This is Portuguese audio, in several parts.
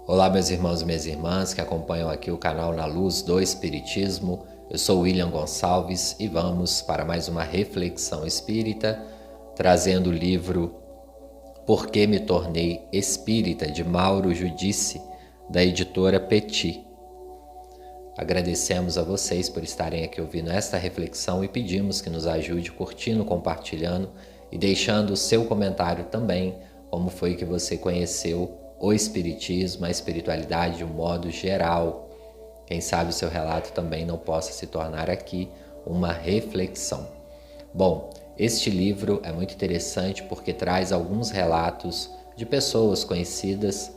Olá, meus irmãos e minhas irmãs que acompanham aqui o canal Na Luz do Espiritismo. Eu sou William Gonçalves e vamos para mais uma reflexão espírita, trazendo o livro Por que me tornei espírita, de Mauro Judice, da editora Petit. Agradecemos a vocês por estarem aqui ouvindo esta reflexão e pedimos que nos ajude curtindo, compartilhando e deixando o seu comentário também, como foi que você conheceu o Espiritismo, a espiritualidade de um modo geral. Quem sabe o seu relato também não possa se tornar aqui uma reflexão. Bom, este livro é muito interessante porque traz alguns relatos de pessoas conhecidas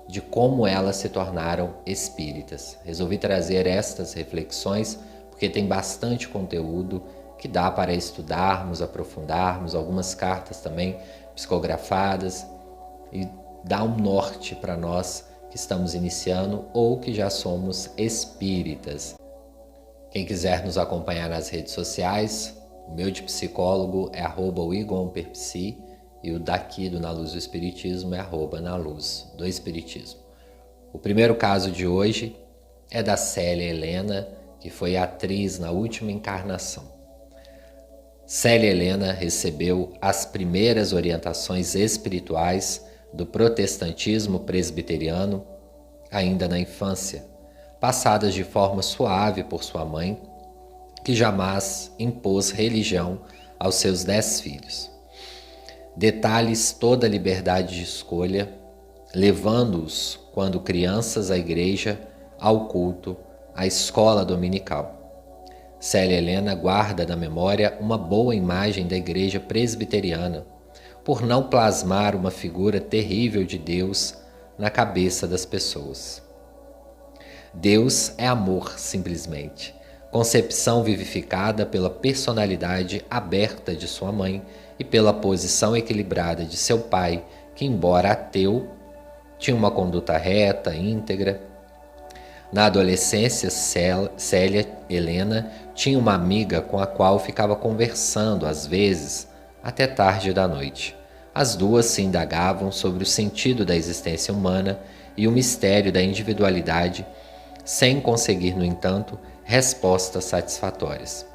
de como elas se tornaram espíritas. Resolvi trazer estas reflexões porque tem bastante conteúdo que dá para estudarmos, aprofundarmos, algumas cartas também psicografadas e dá um norte para nós que estamos iniciando ou que já somos espíritas. Quem quiser nos acompanhar nas redes sociais, o meu de psicólogo é @wigonperpsi e o daqui do Na Luz do Espiritismo é @naluz do Espiritismo. O primeiro caso de hoje é da Célia Helena, que foi atriz na última encarnação. Célia Helena recebeu as primeiras orientações espirituais do protestantismo presbiteriano ainda na infância, passadas de forma suave por sua mãe, que jamais impôs religião aos seus 10 filhos. Detalhes toda a liberdade de escolha, levando-os, quando crianças, à igreja, ao culto, à escola dominical. Célia Helena guarda na memória uma boa imagem da igreja presbiteriana, por não plasmar uma figura terrível de Deus na cabeça das pessoas. Deus é amor, simplesmente, concepção vivificada pela personalidade aberta de sua mãe e pela posição equilibrada de seu pai, que, embora ateu, tinha uma conduta reta, íntegra. Na adolescência, Célia Helena tinha uma amiga com a qual ficava conversando, às vezes, até tarde da noite. As duas se indagavam sobre o sentido da existência humana e o mistério da individualidade, sem conseguir, no entanto, respostas satisfatórias.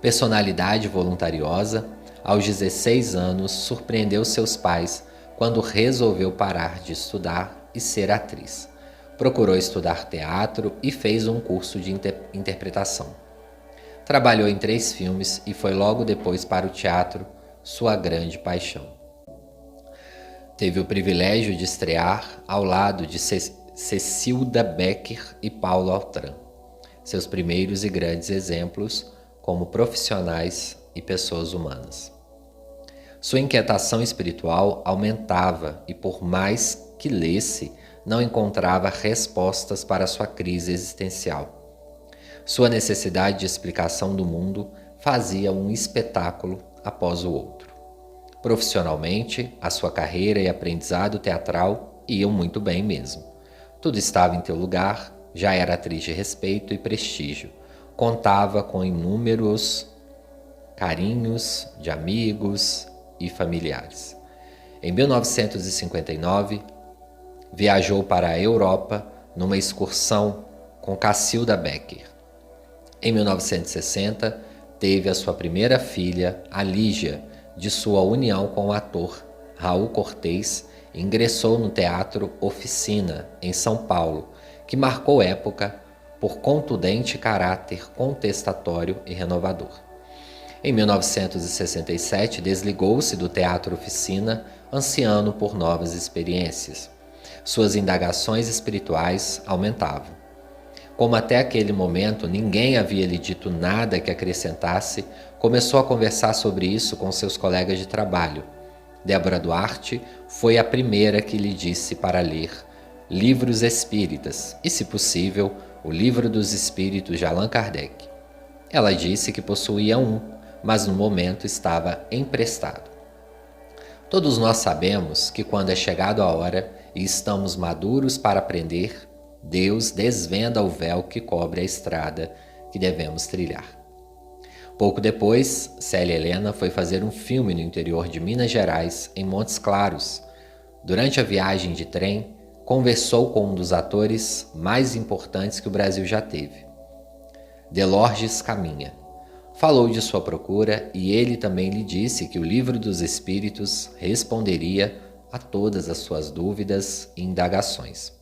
Personalidade voluntariosa, aos 16 anos, surpreendeu seus pais quando resolveu parar de estudar e ser atriz. Procurou estudar teatro e fez um curso de interpretação. Trabalhou em 3 filmes e foi logo depois para o teatro, sua grande paixão. Teve o privilégio de estrear ao lado de Cecilda Becker e Paulo Altran, seus primeiros e grandes exemplos como profissionais e pessoas humanas. Sua inquietação espiritual aumentava e, por mais que lesse, não encontrava respostas para sua crise existencial. Sua necessidade de explicação do mundo fazia um espetáculo após o outro. Profissionalmente, a sua carreira e aprendizado teatral iam muito bem mesmo. Tudo estava em teu lugar, já era atriz de respeito e prestígio. Contava com inúmeros carinhos de amigos e familiares. Em 1959, viajou para a Europa numa excursão com Cacilda Becker. Em 1960, teve a sua primeira filha, a Lígia, de sua união com o ator Raul Cortez, e ingressou no Teatro Oficina, em São Paulo, que marcou época por contundente caráter contestatório e renovador. Em 1967, desligou-se do Teatro Oficina, ansiando por novas experiências. Suas indagações espirituais aumentavam. Como até aquele momento ninguém havia lhe dito nada que acrescentasse, começou a conversar sobre isso com seus colegas de trabalho. Débora Duarte foi a primeira que lhe disse para ler livros espíritas e, se possível, o Livro dos Espíritos de Allan Kardec. Ela disse que possuía um, mas no momento estava emprestado. Todos nós sabemos que quando é chegado a hora e estamos maduros para aprender, Deus desvenda o véu que cobre a estrada que devemos trilhar. Pouco depois, Célia Helena foi fazer um filme no interior de Minas Gerais, em Montes Claros. Durante a viagem de trem, conversou com um dos atores mais importantes que o Brasil já teve, Delorges Caminha. Falou de sua procura e ele também lhe disse que o Livro dos Espíritos responderia a todas as suas dúvidas e indagações.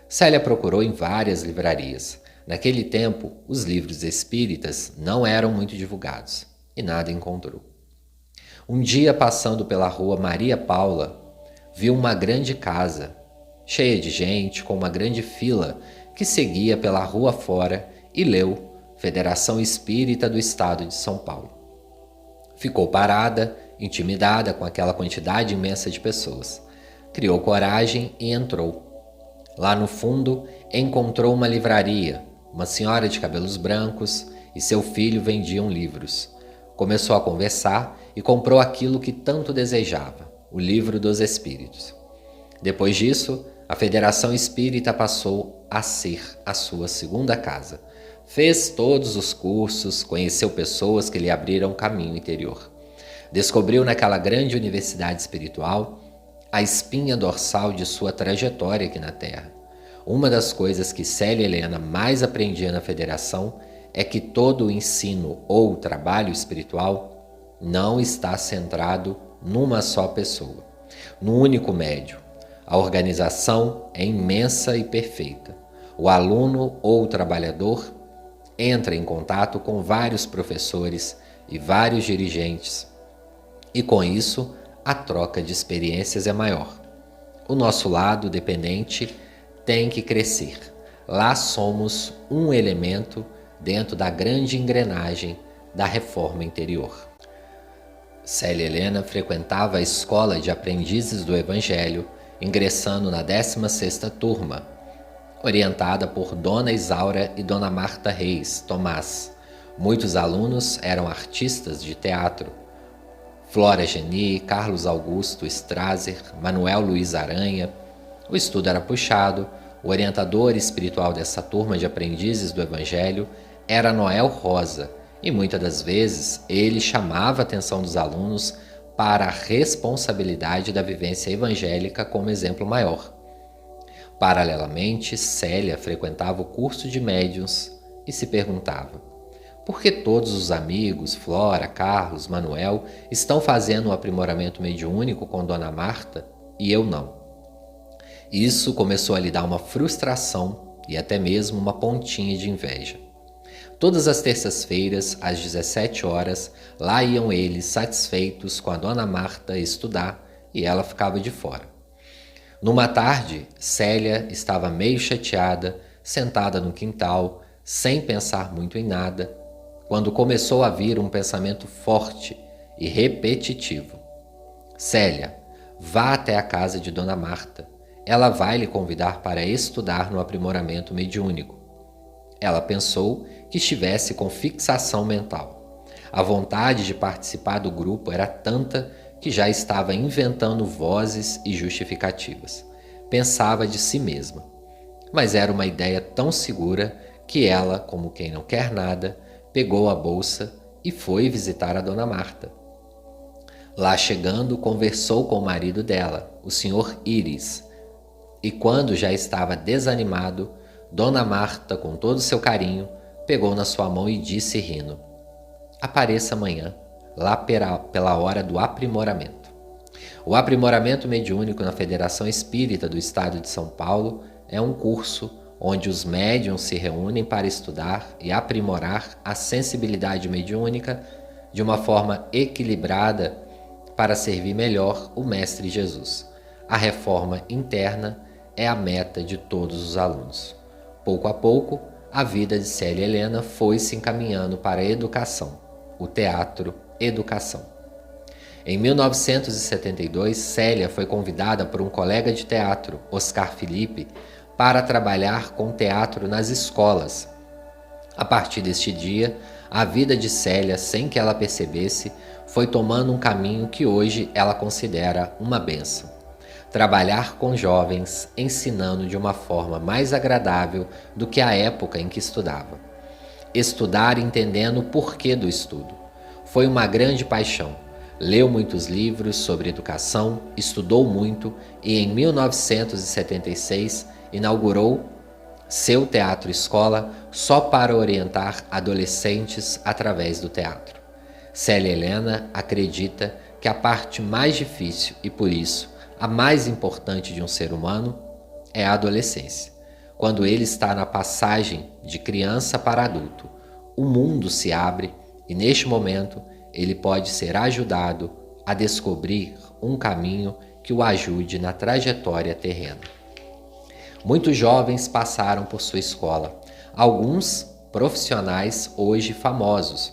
Célia procurou em várias livrarias. Naquele tempo, os livros espíritas não eram muito divulgados e nada encontrou. Um dia, passando pela rua Maria Paula, viu uma grande casa, cheia de gente, com uma grande fila que seguia pela rua fora e leu Federação Espírita do Estado de São Paulo. Ficou parada, intimidada com aquela quantidade imensa de pessoas. Criou coragem e entrou. Lá no fundo, encontrou uma livraria. Uma senhora de cabelos brancos e seu filho vendiam livros. Começou a conversar e comprou aquilo que tanto desejava, o Livro dos Espíritos. Depois disso, a Federação Espírita passou a ser a sua segunda casa. Fez todos os cursos, conheceu pessoas que lhe abriram caminho interior. Descobriu naquela grande universidade espiritual a espinha dorsal de sua trajetória aqui na Terra. Uma das coisas que Célia Helena mais aprendia na Federação é que todo o ensino ou trabalho espiritual não está centrado numa só pessoa, no único médium. A organização é imensa e perfeita. O aluno ou o trabalhador entra em contato com vários professores e vários dirigentes, e com isso a troca de experiências é maior. O nosso lado dependente tem que crescer. Lá somos um elemento dentro da grande engrenagem da reforma interior. Célia Helena frequentava a escola de aprendizes do Evangelho, ingressando na 16ª turma, orientada por Dona Isaura e Dona Marta Reis Tomás. Muitos alunos eram artistas de teatro. Flora Geni, Carlos Augusto Strasser, Manuel Luiz Aranha. O estudo era puxado. O orientador espiritual dessa turma de aprendizes do Evangelho era Noel Rosa, e muitas das vezes ele chamava a atenção dos alunos para a responsabilidade da vivência evangélica como exemplo maior. Paralelamente, Célia frequentava o curso de médiuns e se perguntava: por que todos os amigos, Flora, Carlos, Manuel, estão fazendo um aprimoramento mediúnico com Dona Marta e eu não? Isso começou a lhe dar uma frustração e até mesmo uma pontinha de inveja. Todas as terças-feiras, às 17 horas, lá iam eles satisfeitos com a Dona Marta estudar e ela ficava de fora. Numa tarde, Célia estava meio chateada, sentada no quintal, sem pensar muito em nada, quando começou a vir um pensamento forte e repetitivo. Célia, vá até a casa de Dona Marta. Ela vai lhe convidar para estudar no aprimoramento mediúnico. Ela pensou que estivesse com fixação mental. A vontade de participar do grupo era tanta que já estava inventando vozes e justificativas. Pensava de si mesma. Mas era uma ideia tão segura que ela, como quem não quer nada, pegou a bolsa e foi visitar a Dona Marta. Lá chegando, conversou com o marido dela, o Sr. Íris, e quando já estava desanimado, Dona Marta, com todo o seu carinho, pegou na sua mão e disse rindo: apareça amanhã, lá pela hora do aprimoramento. O aprimoramento mediúnico na Federação Espírita do Estado de São Paulo é um curso onde os médiuns se reúnem para estudar e aprimorar a sensibilidade mediúnica de uma forma equilibrada para servir melhor o Mestre Jesus. A reforma interna é a meta de todos os alunos. Pouco a pouco, a vida de Célia Helena foi se encaminhando para a educação, o teatro educação. Em 1972, Célia foi convidada por um colega de teatro, Oscar Felipe, para trabalhar com teatro nas escolas. A partir deste dia, a vida de Célia, sem que ela percebesse, foi tomando um caminho que hoje ela considera uma bênção. Trabalhar com jovens, ensinando de uma forma mais agradável do que a época em que estudava. Estudar entendendo o porquê do estudo. Foi uma grande paixão. Leu muitos livros sobre educação, estudou muito e em 1976 inaugurou seu teatro-escola só para orientar adolescentes através do teatro. Célia Helena acredita que a parte mais difícil e, por isso, a mais importante de um ser humano é a adolescência. Quando ele está na passagem de criança para adulto, o mundo se abre e, neste momento, ele pode ser ajudado a descobrir um caminho que o ajude na trajetória terrena. Muitos jovens passaram por sua escola, alguns profissionais hoje famosos.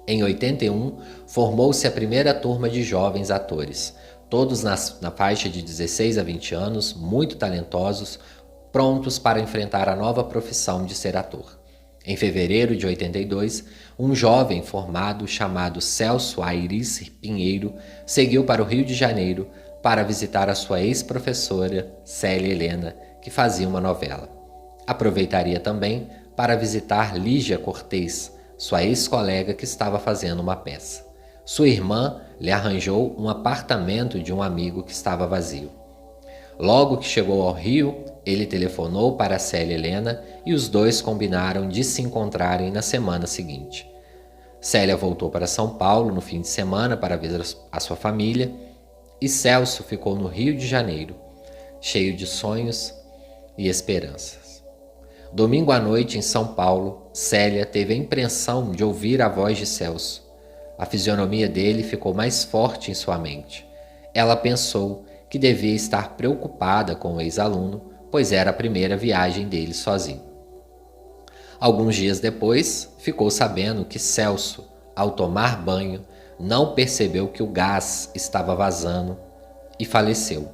Em 81, formou-se a primeira turma de jovens atores, todos na faixa de 16 a 20 anos, muito talentosos, prontos para enfrentar a nova profissão de ser ator. Em fevereiro de 82, um jovem formado chamado Celso Aires Pinheiro seguiu para o Rio de Janeiro para visitar a sua ex-professora Célia Helena, que fazia uma novela. Aproveitaria também para visitar Lígia Cortez, sua ex-colega que estava fazendo uma peça. Sua irmã lhe arranjou um apartamento de um amigo que estava vazio. Logo que chegou ao Rio, ele telefonou para Célia Helena e os dois combinaram de se encontrarem na semana seguinte. Célia voltou para São Paulo no fim de semana para ver a sua família e Celso ficou no Rio de Janeiro, cheio de sonhos e esperanças. Domingo à noite, em São Paulo, Célia teve a impressão de ouvir a voz de Celso. A fisionomia dele ficou mais forte em sua mente. Ela pensou que devia estar preocupada com o ex-aluno, pois era a primeira viagem dele sozinho. Alguns dias depois, ficou sabendo que Celso, ao tomar banho, não percebeu que o gás estava vazando e faleceu.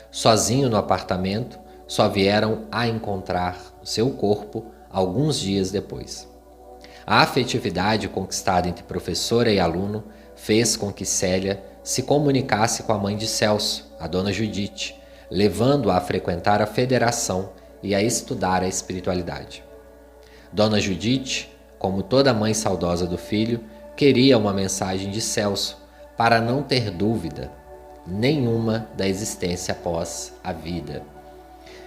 Sozinho no apartamento, só vieram a encontrar o seu corpo alguns dias depois. A afetividade conquistada entre professora e aluno fez com que Célia se comunicasse com a mãe de Celso, a dona Judite, levando-a a frequentar a federação e a estudar a espiritualidade. Dona Judite, como toda mãe saudosa do filho, queria uma mensagem de Celso para não ter dúvida nenhuma da existência após a vida.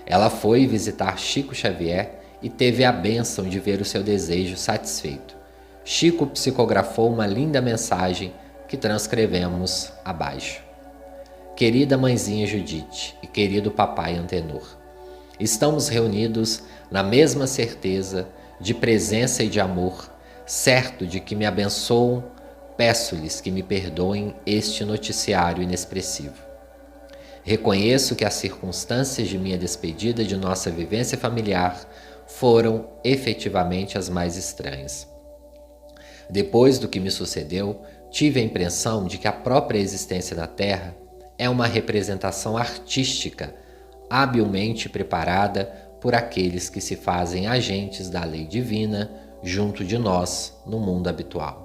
Ela foi visitar Chico Xavier e teve a bênção de ver o seu desejo satisfeito. Chico psicografou uma linda mensagem que transcrevemos abaixo. Querida mãezinha Judite e querido papai Antenor, estamos reunidos na mesma certeza de presença e de amor, certo de que me abençoam, peço-lhes que me perdoem este noticiário inexpressivo. Reconheço que as circunstâncias de minha despedida de nossa vivência familiar foram efetivamente as mais estranhas. Depois do que me sucedeu, tive a impressão de que a própria existência na Terra é uma representação artística habilmente preparada por aqueles que se fazem agentes da lei divina junto de nós no mundo habitual.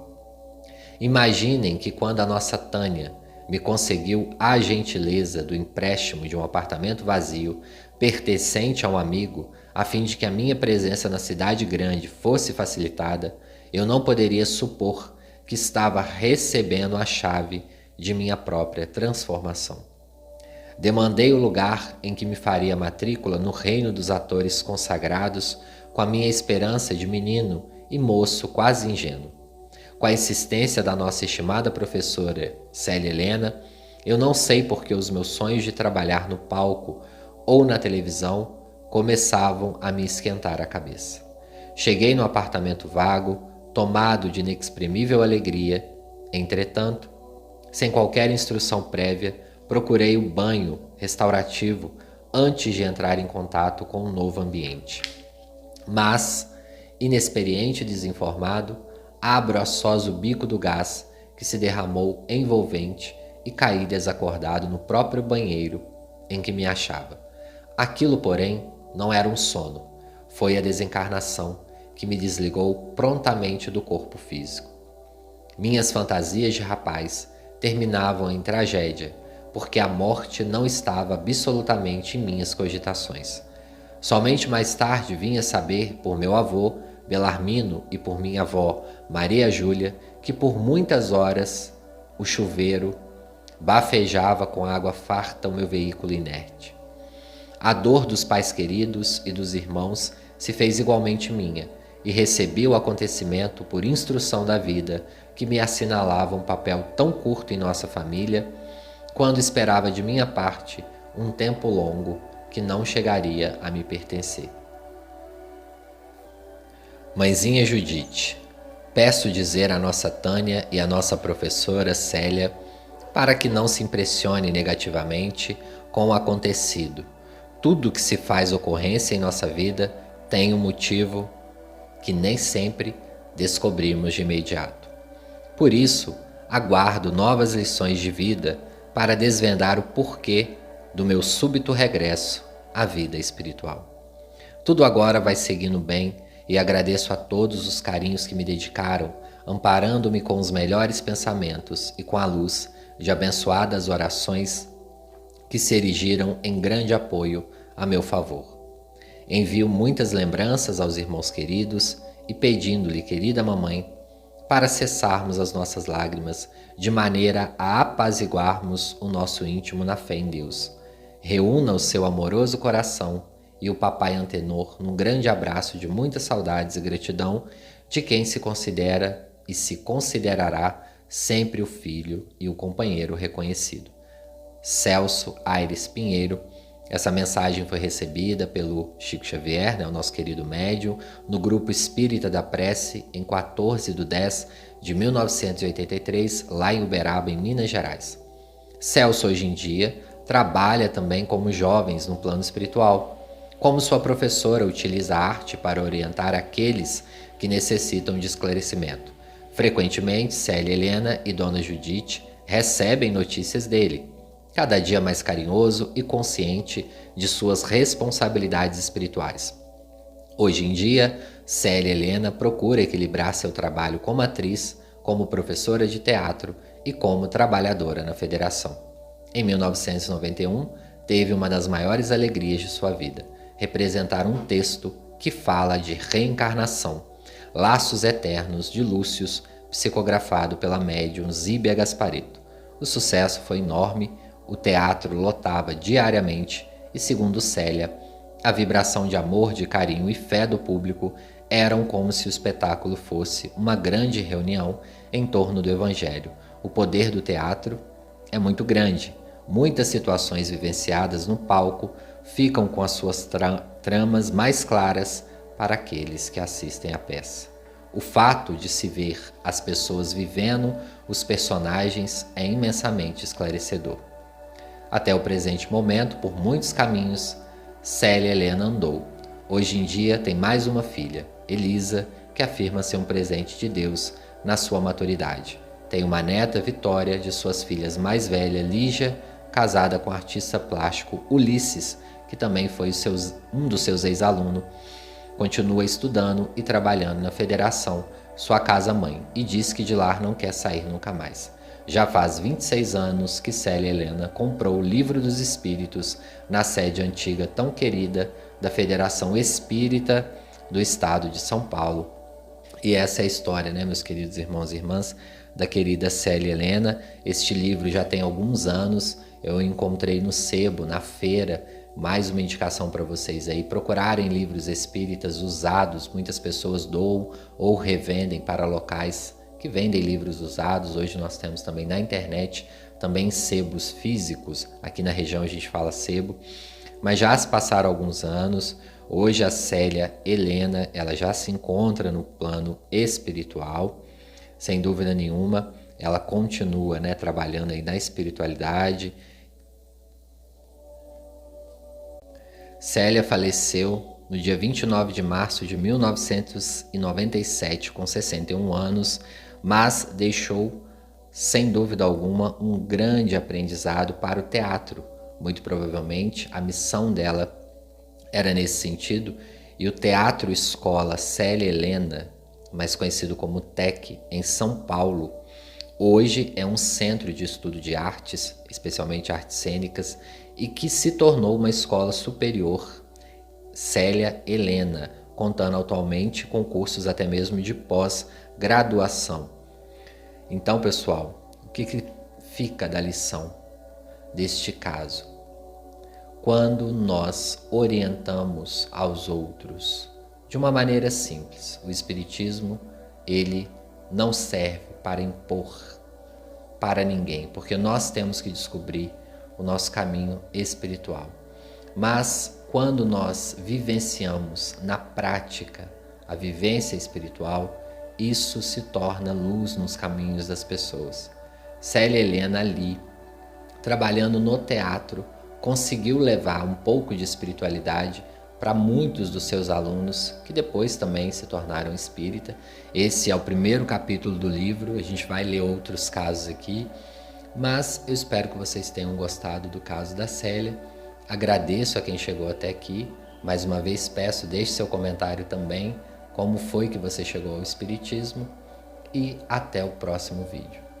Imaginem que quando a nossa Tânia me conseguiu a gentileza do empréstimo de um apartamento vazio pertencente a um amigo, a fim de que a minha presença na cidade grande fosse facilitada, eu não poderia supor que estava recebendo a chave de minha própria transformação. Demandei o lugar em que me faria matrícula no reino dos atores consagrados com a minha esperança de menino e moço quase ingênuo. Com a insistência da nossa estimada professora Célia Helena, eu não sei por que os meus sonhos de trabalhar no palco ou na televisão começavam a me esquentar a cabeça. Cheguei no apartamento vago, tomado de inexprimível alegria. Entretanto, sem qualquer instrução prévia, procurei o banho restaurativo antes de entrar em contato com um novo ambiente. Mas, inexperiente e desinformado, abro a sós o bico do gás que se derramou envolvente e caí desacordado no próprio banheiro em que me achava. Aquilo, porém, não era um sono, foi a desencarnação que me desligou prontamente do corpo físico. Minhas fantasias de rapaz terminavam em tragédia, porque a morte não estava absolutamente em minhas cogitações. Somente mais tarde vinha saber, por meu avô, Belarmino, e por minha avó, Maria Júlia, que por muitas horas o chuveiro bafejava com água farta o meu veículo inerte. A dor dos pais queridos e dos irmãos se fez igualmente minha, e recebi o acontecimento por instrução da vida, que me assinalava um papel tão curto em nossa família, quando esperava de minha parte um tempo longo que não chegaria a me pertencer. Mãezinha Judite, peço dizer à nossa Tânia e à nossa professora Célia para que não se impressione negativamente com o acontecido. Tudo que se faz ocorrência em nossa vida tem um motivo que nem sempre descobrimos de imediato. Por isso, aguardo novas lições de vida para desvendar o porquê do meu súbito regresso à vida espiritual. Tudo agora vai seguindo bem e agradeço a todos os carinhos que me dedicaram, amparando-me com os melhores pensamentos e com a luz de abençoadas orações que se erigiram em grande apoio a meu favor. Envio muitas lembranças aos irmãos queridos e pedindo-lhe, querida mamãe, para cessarmos as nossas lágrimas, de maneira a apaziguarmos o nosso íntimo na fé em Deus. Reúna o seu amoroso coração e o papai Antenor num grande abraço de muitas saudades e gratidão de quem se considera e se considerará sempre o filho e o companheiro reconhecido. Celso Aires Pinheiro. Essa mensagem foi recebida pelo Chico Xavier, o nosso querido médium, no Grupo Espírita da Prece, em 14/10/1983, lá em Uberaba, em Minas Gerais. Celso, hoje em dia, trabalha também como jovens no plano espiritual. Como sua professora, utiliza a arte para orientar aqueles que necessitam de esclarecimento. Frequentemente, Célia Helena e Dona Judite recebem notícias dele, cada dia mais carinhoso e consciente de suas responsabilidades espirituais. Hoje em dia, Célia Helena procura equilibrar seu trabalho como atriz, como professora de teatro e como trabalhadora na Federação. Em 1991, teve uma das maiores alegrias de sua vida, representar um texto que fala de reencarnação, Laços Eternos de Lúcius, psicografado pela médium Zíbia Gasparetto. O sucesso foi enorme, o teatro lotava diariamente e, segundo Célia, a vibração de amor, de carinho e fé do público eram como se o espetáculo fosse uma grande reunião em torno do Evangelho. O poder do teatro é muito grande. Muitas situações vivenciadas no palco ficam com as suas tramas mais claras para aqueles que assistem à peça. O fato de se ver as pessoas vivendo os personagens é imensamente esclarecedor. Até o presente momento, por muitos caminhos, Célia Helena andou. Hoje em dia tem mais uma filha, Elisa, que afirma ser um presente de Deus na sua maturidade. Tem uma neta, Vitória, de suas filhas mais velha, Lígia, casada com o artista plástico Ulisses, que também foi um dos seus ex-alunos. Continua estudando e trabalhando na Federação, sua casa-mãe, e diz que de lá não quer sair nunca mais. Já faz 26 anos que Célia Helena comprou o Livro dos Espíritos na sede antiga tão querida da Federação Espírita do Estado de São Paulo. E essa é a história, meus queridos irmãos e irmãs, da querida Célia Helena. Este livro já tem alguns anos, eu encontrei no sebo, na feira. Mais uma indicação para vocês aí, procurarem livros espíritas usados. Muitas pessoas doam ou revendem para locais que vendem livros usados. Hoje nós temos também na internet, também sebos físicos. Aqui na região a gente fala sebo, mas já se passaram alguns anos. Hoje a Célia Helena, ela já se encontra no plano espiritual, sem dúvida nenhuma. Ela continua, trabalhando aí na espiritualidade. Célia faleceu no dia 29 de março de 1997, com 61 anos, mas deixou, sem dúvida alguma, um grande aprendizado para o teatro. Muito provavelmente a missão dela era nesse sentido, e o Teatro Escola Célia Helena, mais conhecido como TEC, em São Paulo, hoje é um centro de estudo de artes, especialmente artes cênicas, e que se tornou uma escola superior, Célia Helena, contando atualmente com cursos até mesmo de pós-graduação. Então, pessoal, que fica da lição deste caso? Quando nós orientamos aos outros de uma maneira simples. O Espiritismo, ele não serve para impor para ninguém, porque nós temos que descobrir o nosso caminho espiritual. Mas quando nós vivenciamos na prática a vivência espiritual, isso se torna luz nos caminhos das pessoas. Célia Helena ali, trabalhando no teatro, conseguiu levar um pouco de espiritualidade para muitos dos seus alunos, que depois também se tornaram espírita. Esse é o primeiro capítulo do livro, a gente vai ler outros casos aqui, mas eu espero que vocês tenham gostado do caso da Célia. Agradeço a quem chegou até aqui, mais uma vez peço, deixe seu comentário também, como foi que você chegou ao Espiritismo, e até o próximo vídeo.